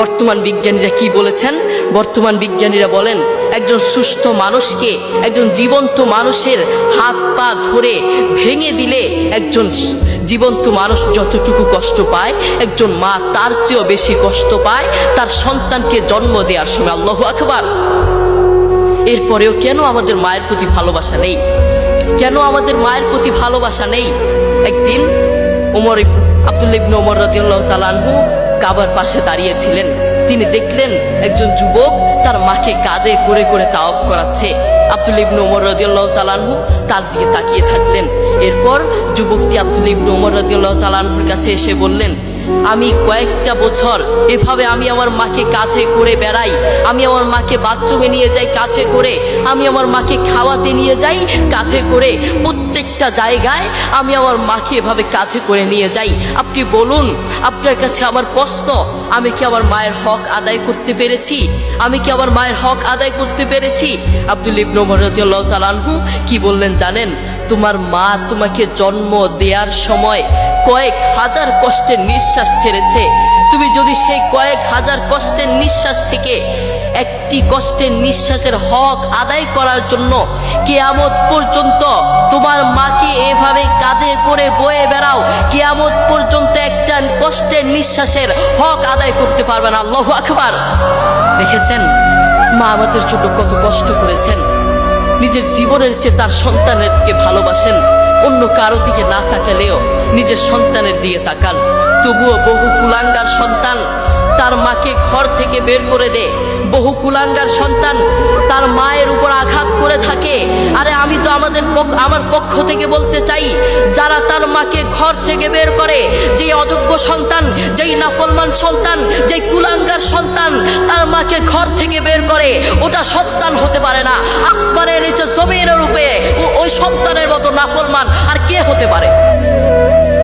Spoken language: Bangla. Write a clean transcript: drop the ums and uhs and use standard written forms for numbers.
বর্তমান বিজ্ঞানীরা কি বলেছেন? বর্তমান বিজ্ঞানীরা বলেন একজন সুস্থ মানুষকে, একজন জীবন্ত মানুষের হাত পা ধরে ভেঙে দিলে একজন জীবন্ত মানুষ যতটুকু কষ্ট পায়, একজন মা তার চেয়েও বেশি কষ্ট পায় তার সন্তানকে জন্ম দেওয়ার সময়। আল্লাহু আকবার। এরপরেও কেন আমাদের মায়ের প্রতি ভালোবাসা নেই? কেন আমাদের মায়ের প্রতি ভালোবাসা নেই? একদিন আব্দুল্লাহ ইবনে ওমর রাদিয়াল্লাহু তাআলা আনহু কাবার পাশে দাঁড়িয়েছিলেন। তিনি দেখলেন একজন যুবক তার মাকে কাঁধে করে করে তাওয়াফ করাচ্ছে। আব্দুল্লাহ ইবনে ওমর রাদিয়াল্লাহু তাআলা আনহু তার দিকে তাকিয়ে থাকলেন। এরপর যুবকটি আব্দুল্লাহ ইবনে ওমর রাদিয়াল্লাহু তাআলা আনহুর কাছে এসে বললেন, আমি কয়েকটা বছর এভাবে আমি আমার মাকে কাঁধে করে বেড়াই, আমি আমার মাকে বাথরুমে নিয়ে যাই কাঁধে করে, আমি আমার মাকে খাওয়াতে নিয়ে যাই কাঁধে করে, প্রত্যেকটা জায়গায় আমি আমার মাকে এভাবে কাঁধে করে নিয়ে যাই। আপনি বলুন, আপনার কাছে আমার প্রশ্ন, আমি কি আমার মায়ের হক আদায় করতে পেরেছি? আমি কি আমার মায়ের হক আদায় করতে পেরেছি? আব্দুল্লাহ ইবনে ওমর রাদিয়াল্লাহু তাআলা আনহু কি বললেন জানেন? তোমার মা তোমাকে জন্ম দেওয়ার সময় কয়েক হাজার কষ্টের নিঃশ্বাস ছেড়েছে। তুমি যদি সেই কয়েক হাজার কষ্টের নিঃশ্বাস থেকে একটি কষ্টের নিঃশ্বাসের হক আদায় করার জন্য কিয়ামত পর্যন্ত তোমার মাকে এভাবে কাঁধে করে বয়ে বেড়াও, কিয়ামত পর্যন্ত একটা কষ্টের নিঃশ্বাসের হক আদায় করতে পারবে না। আল্লাহু আকবার। দেখেছেন মা আমাদের জন্য কত কষ্ট করেছেন। নিজের জীবনের চেয়ে তার সন্তানের দিকে ভালোবাসেন। অন্য কারো দিকে না তাকালেও নিজের সন্তানের দিকে তাকান। তবুও বহু কুলাঙ্গার সন্তান তার মাকে ঘর থেকে বের করে দেয়। বহু কুলাঙ্গার সন্তান তার মায়ের উপর আঘাত করে থাকে। আরে আমি তো আমার পক্ষ থেকে বলতে চাই, যারা তার মাকে ঘর থেকে বের করে, যে অযোগ্য সন্তান, যেই নাফরমান সন্তান, যেই কুলাঙ্গার সন্তান তার মাকে ঘর থেকে বের করে, ওটা সন্তান হতে পারে না। আসমানের নিচে জমিনের রূপে ওই সন্তানের মতো নাফরমান আর কে হতে পারে?